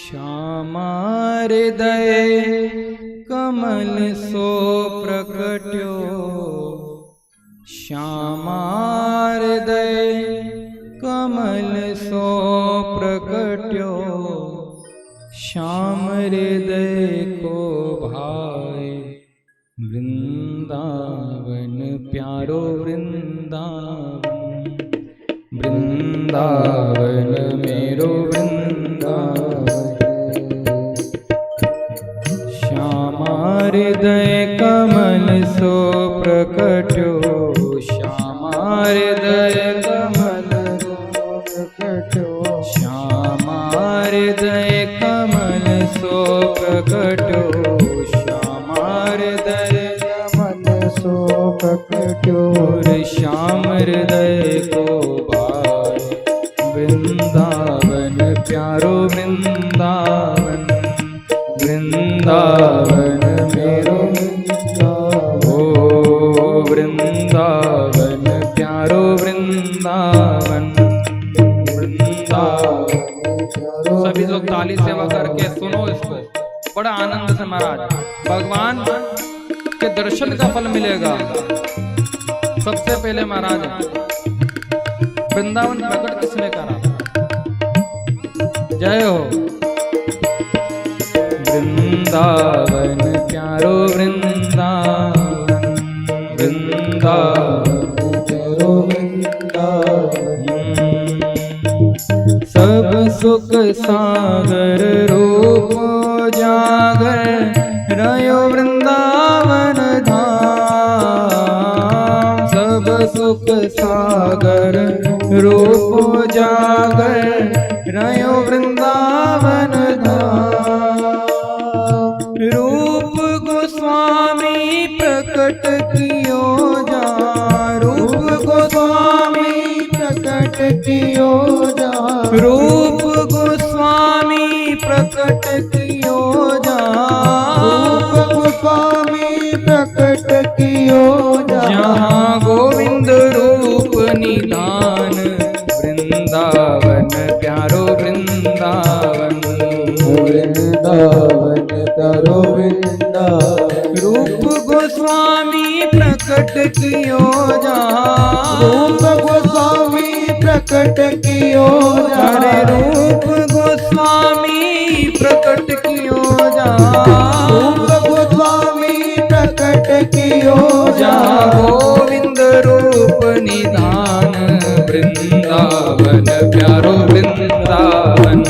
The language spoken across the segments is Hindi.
श्यामा हृदय कमल सो प्रकट्यो, श्यामा हृदय कमल सो प्रकट्यो, श्याम हृदय को भाई वृंदावन प्यारो वृंदावन, वृंदावन मेरो वृंदावन। श्यामा हृदय कमल सो प्रकट्यो, श्यामा हृदय कमल सो प्रकट्यो, श्यामा हृदय कमल सो प्रकट्यो, श्यामा हृदय कमल सो प्रकट्यो। श्याम हृदय को भाई वृंदावन प्यारो वृंदावन, वृंदावन मेरो वृंदावन, ओ वृंदावन प्यारो वृंदावन, वृंदावन। सभी लोग ताली सेवा करके सुनो इसको बड़ा आनंद से महाराज। भगवान के दर्शन का फल मिलेगा। सबसे पहले महाराज वृंदावन प्रकट किसने करा? जय हो। वृंदावन प्यारो वृंदावन, वृंदावन प्यारो वृंदावन। सब सुख सागर रूप जागर रयो वृंदावन धाम, सब सुख सागर रूप जागर रयो वृंदावन धाम। रूप गोस्वामी प्रकट कियो जा, रूप गोस्वामी प्रकट कियो जा, रूप गोस्वामी प्रकट कियो जा, रूप गोस्वामी प्रकट कियो जा। जहाँ गोविंद रूप निधान, वृंदावन प्यारो वृंदावन, वृंदावन प्यारो वृंदावन। रूप गोस्वामी प्रकट कियो जा, रूप गोस्वामी प्रकट कियो जा, अरे रूप गोस्वामी प्रकट कियो जा, रूप गोस्वामी प्रकट कियो जा। गोविंद रूप निधान, वृंदावन प्यारो वृंदावन,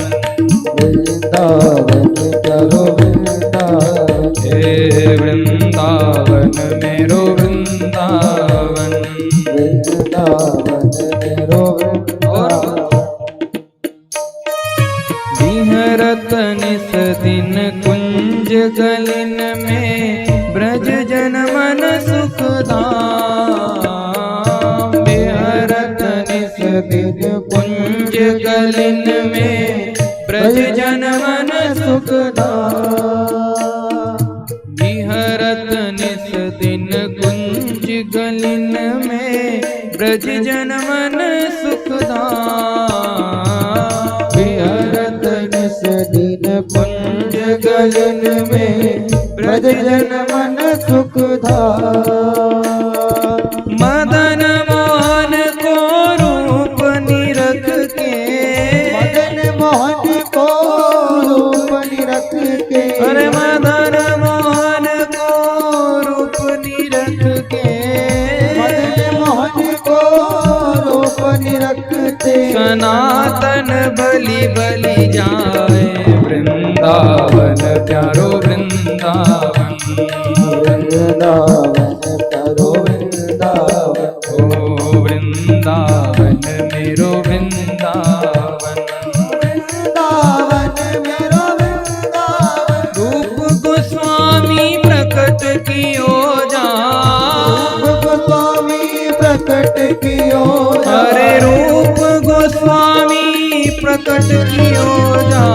वृंदावन प्यारो वृंदावन। हे वृंदावन मेरो वृंदावन, वृंदावन मेरो वृंदावन। विहरत निस दिन कुंज गलिन में, ब्रज जन मन सुखधाम। विहरत निस दिन कुंज गलिन में, ब्रज जन मन सुखधाम। विहरत निस दिन कुंज गलिन में, ब्रज जन मन सुखधाम। विहरत निस दिन कुंज गलिन में, ब्रज जन मन सुखधाम। मदन मोहन को रूप निरख के, मदन मोहन को रूप निरख के, अरे मदन मोहन को रूप निरख के, मदन मोहन को रूप निरख के। सनातन बलि बलि जाए, वृंदावन प्यारो वृंदावन, वृंदावन प्यारो वृंदावन। ओ वृंदावन मेरो वृंदावन, वृंदावन मेरो वृंदावन। रूप गोस्वामी प्रकट कियो जा, रूप गोस्वामी प्रकट कियो जा, अरे रूप गोस्वामी प्रकट कियो जा,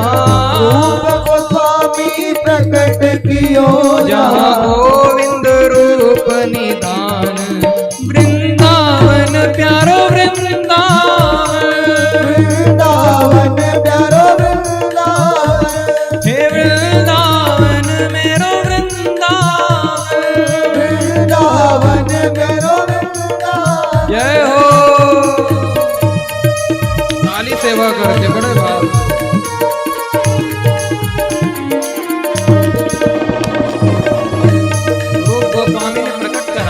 रूप गोस्वामी प्रकट कियो जा। गोविंद रूप निधान, वृंदावन प्यारो वृंदावन, वृंदावन प्यारो वृंदावन। बड़े भाव से। रूप गोस्वामी ने प्रकट करा।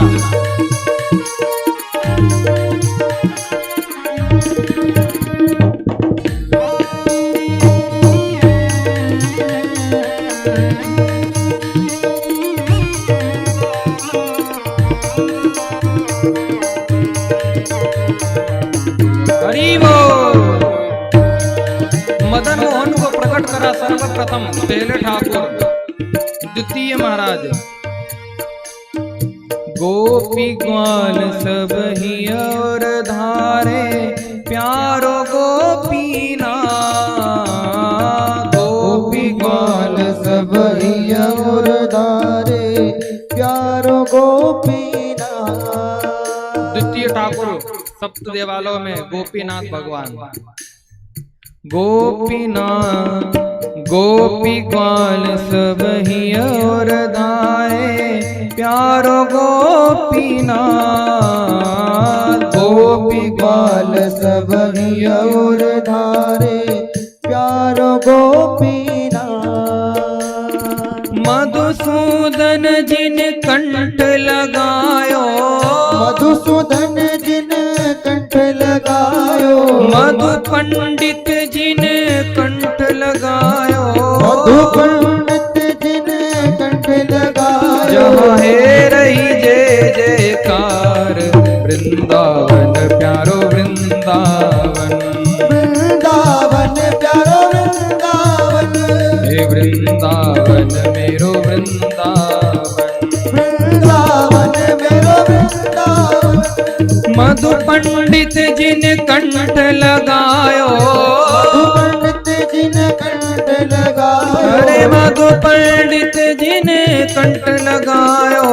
मदन मोहन को प्रकट करा सर्वप्रथम पहले ठाकुर, द्वितीय महाराज। गोपी ग्वाल सब ही और धारे प्यारो गोपीना, गोपी ग्वाल सब ही और धारे प्यारो गोपीना। द्वितीय ठाकुर सप्त देवालयों में गोपीनाथ भगवान। गोपीनाथ गोपी ग्वाल सब ही और धारे प्यारो गोपीनाथ, गोपी ग्वाल सब ही और धारे प्यारो गोपीनाथ। मधुसूदन जिन कंठ लगायो, मधुसूदन जिन कंठ लगायो, मधु पंडित जिन कंठ लगायो, मधु पंडित जिन कंठ लगायो। जहाँ है रही जय जयकार वृंदावन प्यारो वृंदावन, वृंदावन प्यारो वृंदावन, हे वृंदावन मेरो वृंदावन, वृंदावन मेरो वृंदावन। मधु पंडित जिन कंठ लगायो, मधु पंडित जिन कंठ लगायो, अरे मधु पंडित जिन कंठ लगायो,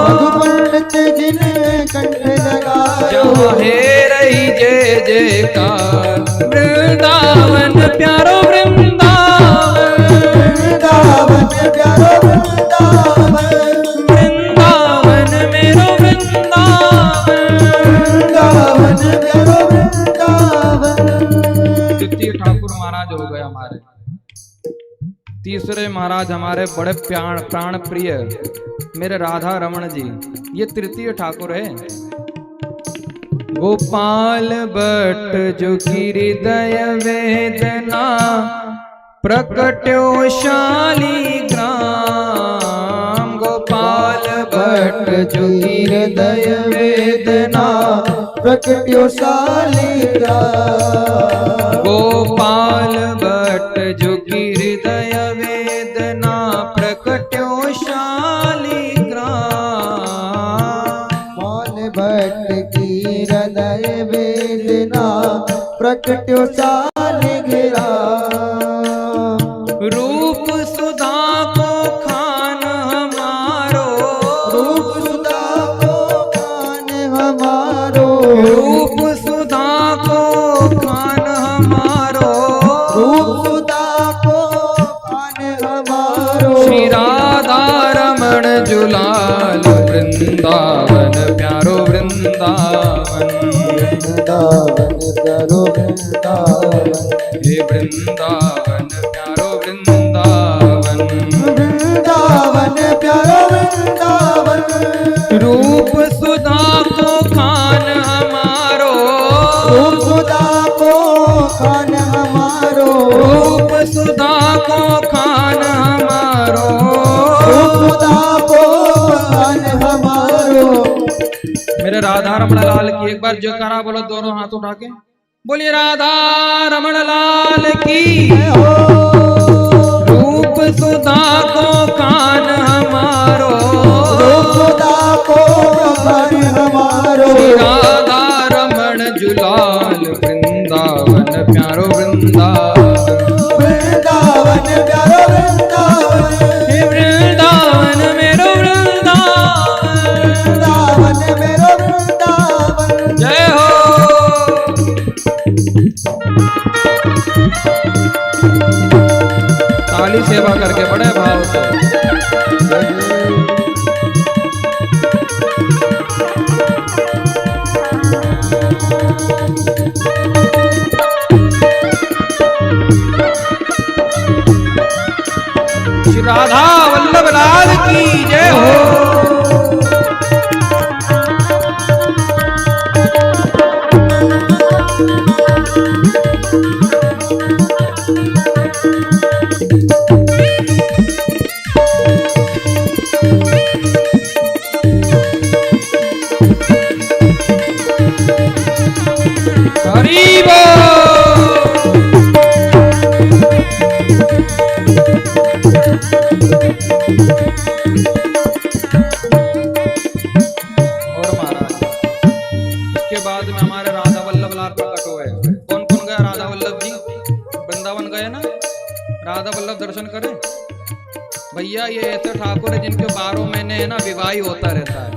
मधु पंडित जिन कंठ लगायो। जहाँ है रही जय जयकार वृंदावन प्यारो वृंदावन, वृंदावन प्यारो वृंदावन, वृंदावन मेरो वृंदावन, वृंदावन प्यारो वृंदावन। द्वितीय ठाकुर महाराज हो गए हमारे। तीसरे महाराज हमारे बड़े प्राण प्रिय मेरे राधा रमण जी, ये तृतीय ठाकुर है। गोपाल भट्ट जो हृदय वेदना प्रकट्यो शालिग्राम, गोपाल भट्ट जो हृदय वेदना प्रकट्यो शालिग्राम, गोपाल भट्ट जो हृदय वेदना प्रकट्यो शालिग्राम, गोपाल भट्ट की हृदय वेदना प्रकट्यो शालिग्राम। रूप सुधा को खान हमारो, रूप सुधा को खान हमारो, रूप सुधा को खान हमारो, रूप सुधा को खान हमारो। श्री राधा रमण जुलाल वृंदावन प्यारो वृंदावन, वृंदावन प्यारो वृंदावन, हे वृंदावन प्यारो वृंदावन, वृंदावन प्यारो वृंदावन। रूप सुधा को खान हमारो, रूप सुधा को खान हमारो, रूप सुधा को खान हमारो, रूप सुधा को खान हमारो। मेरे राधा रमण लाल की एक बार जयकारा बोलो दोनों हाथ उठा के, बोलिए राधा रमण लाल की। रूप सुधा को खान हमारो, रूप सुधा को खान हमारो। राधा रमण जुलाल वृंदावन प्यारो वृंदावन, वृंदावन प्यारो वृंदावन, हे वृंदावन मेरो वृंदावन, वृंदावन मेरो वृंदावन। जय हो। ताली सेवा करके बड़े भाव से। राधा वल्लभ लाल की जय हो। हरि बोल। और महाराज इसके बाद में हमारे राधा वल्लभ लाल प्रकट हुए। कौन कौन गया? राधा वल्लभ जी वृंदावन गए ना, राधा वल्लभ दर्शन करे। भैया ये ऐसे ठाकुर है जिनके 12 महीने है ना विवाह होता रहता है।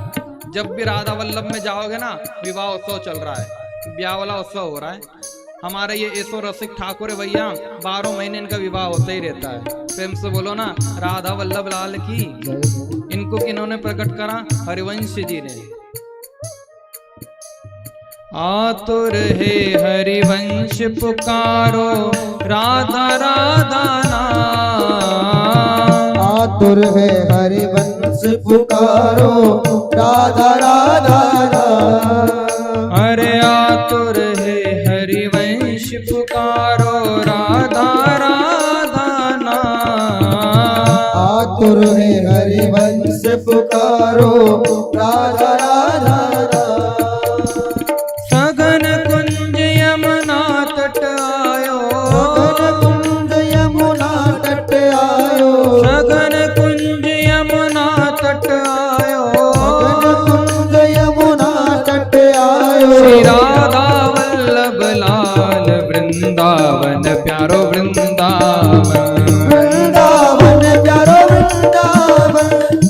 जब भी राधा वल्लभ में जाओगे ना विवाह उत्सव चल रहा है, ब्याह वाला उत्सव हो रहा है। हमारे ये ऐसो रसिक ठाकुर है भैया, 12 महीने इनका विवाह होता ही रहता है। प्रेम से बोलो ना राधा वल्लभ लाल की। इनको किन्होंने प्रकट करा? हरिवंश जी ने। आतुर है हरिवंश पुकारो राधा राधा नाम। आतुर है हरिवंश पुकारो राधा राधा नाम। अरे आतुर है हरिवंश पुकारो राधा राधा नाम। आतुर है हरिवंश पुकारो राधा राधा नाम। सघन कुंज यमुना तट आयो। सघन कुंज यमुना तट आयो। सघन कुंज यमुना तट आयो। सघन कुंज यमुना तट आयो। श्री राधा वल्लभ लाल वृंदावन प्यारो वृंदावन। वृंदावन प्यारो वृंदावन।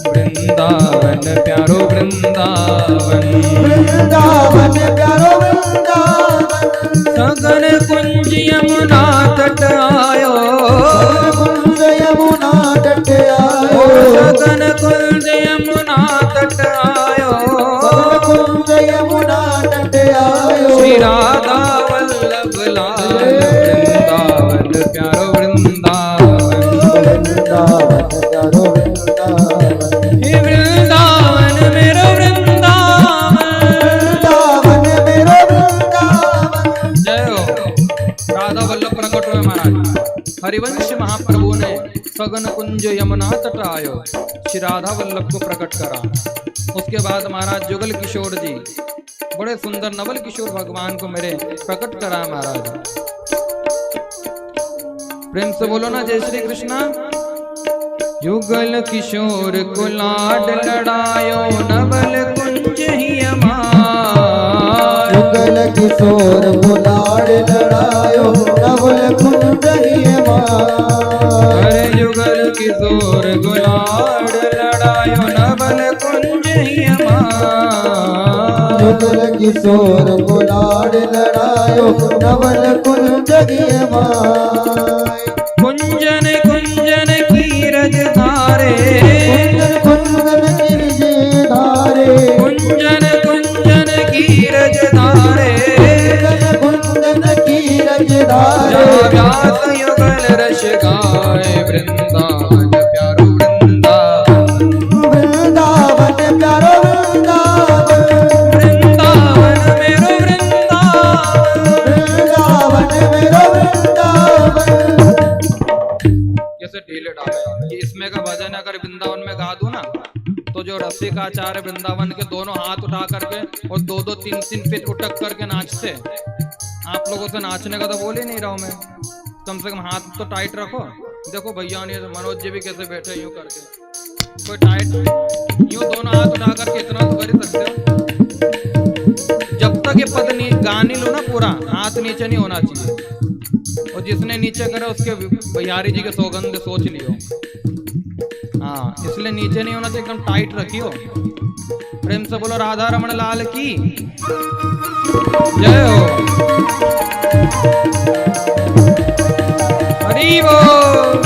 वृंदावन प्यारो वृंदावन। वृंदावन प्यारो वृंदावन। सघन कुंज यमुना तट आयो। सघन कुंज यमुना तट आयो। सघन कुंज यमुना तट आयो। सघन कुंज यमुना तट आयो। श्री राधा वल्लभ लाल वृंदावन प्यारो वृंदावन। वृंदावन प्यारो वृंदावन। हे वृंदावन मेरो वृंदावन। वृंदावन मेरो वृंदावन। जय हो। राधा वल्लभ प्रकट हुए महाराज। हरिवंश महाप्रभु ने सघन कुंज यमुना तट आयो श्री राधा वल्लभ को प्रकट करा। उसके बाद महाराज जुगल किशोर जी बड़े सुंदर नवल किशोर भगवान को मेरे प्रकट करा महाराज। प्रेम से बोलो ना जय श्री कृष्णा। युगल किशोर को लाड लड़ायो नवल कुंज ही अमार। युगल किशोर को लाड लड़ायो नवल कुंज ही अमार। अरे युगल किशोर को लाड लड़ायो नवल कुंज ही अमार। युगल किशोर को लाड लड़ायो नवल कुंज ही अमार। कुंजन कुंजन कीरज धारे। कुंजन कुंजन कीरज धारे। कुंजन कुंजन कीरज धारे। कुंजन कीरज धारे। व्यास युगल रस गाए वृंदावन प्यारो वृंदावन। वृंदावन प्यारो वृंदावन। वृंदावन मेरो वृंदावन। वृंदावन मेरो वृंदावन। कैसे ढीले डाले ये इसमें का भजन अगर वृंदावन में गा दूं ना तो जो रसिकाचार्य वृंदावन के दोनों हाथ उठा करके और 2-2 3-3 फीट उठक करके नाचते। आप लोगों से नाचने का तो बोल ही नहीं रहा हूं मैं। कम से कम हाथ तो टाइट रखो। देखो भैया ने मनोज जी भी कैसे बैठे यूं करके। कोई टाइट यूं दोनों हाथ उठा करके इतना तो कर ही सकते हो। जब तक ये पद नहीं गा नहीं लो ना पूरा हाथ नीचे नहीं होना चाहिए। और जिसने नीचे करे उसके बिहारी जी के सौगंध सोच लियो। हाँ इसलिए नीचे नहीं होना चाहिए, एकदम टाइट रखियो। प्रेम से बोलो राधा रमण लाल की जय हो। हरि बोल।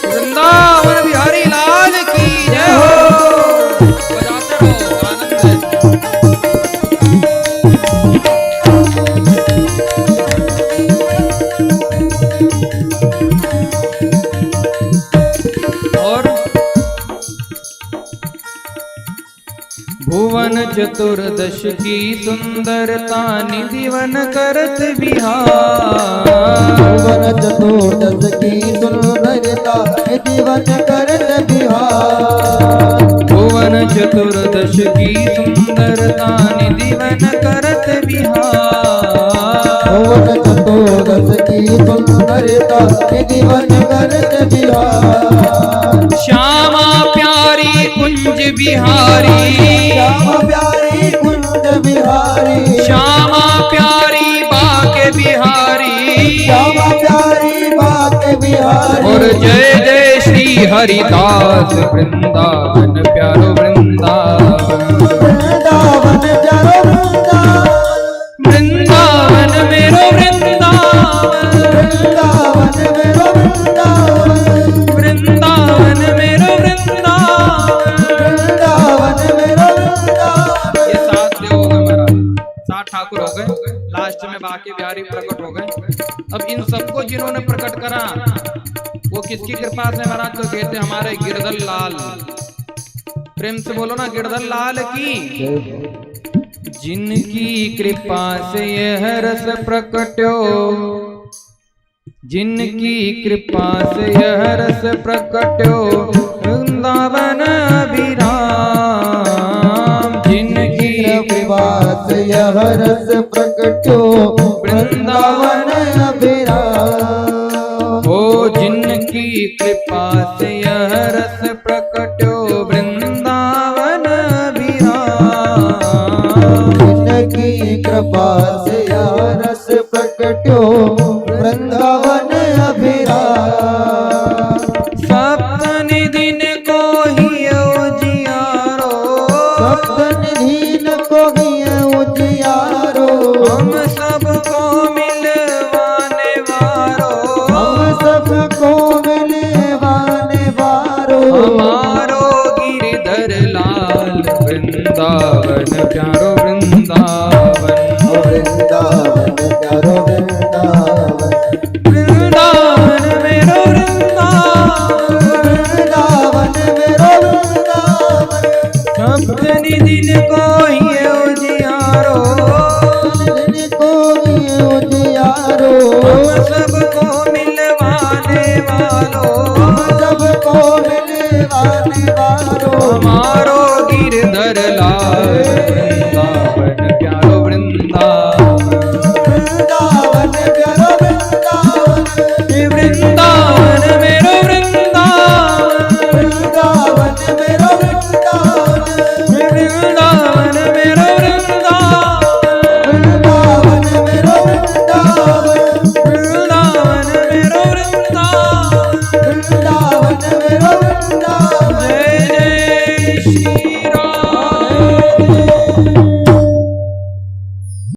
वृंदावन बिहारी लाल भुवन चतुर्दश की सुंदरता निधिवन करत विहार। भुवन चतुर्दश की सुंदरता निधिवन करत विहार। भुवन चतुर्दश की सुंदरता निधिवन करत विहार। भुवन चतुर्दश की सुंदरता निधिवन करत विहार। श्यामा प्यारी कुंज बिहारी। श्यामा प्यारी कुंज बिहारी। श्यामा प्यारी बाके बिहारी। श्यामा प्यारी बाके बिहारी। और जय जय श्री हरिदास वृंदावन प्यारो वृंदावन। वृंदावन प्यारो वृंदावन। वृंदावन मेरो वृंदावन। वृंदावन मेरो वृंदावन। वृंदावन मेरो वृंदावन। वृंदावन मेरो वृंदावन। ये 7 देव हो गए महाराज, 7 ठाकुर हो गए, लास्ट में बाकी बिहारी प्रकट हो गए। अब इन सबको जिन्होंने प्रकट करा वो किसकी कृपा से महाराज? तो कहते हमारे गिरधर लाल। प्रेम से बोलो ना, गिरधर लाल की। जिनकी कृपा से यह रस प्रकट्यो, जिनकी कृपा से यह रस प्रकट्यो वृंदावन अभिराम। जिनकी कृपा से यह रस प्रकट्यो वृंदावन अभिराम। हो जिनकी कृपा से यह रस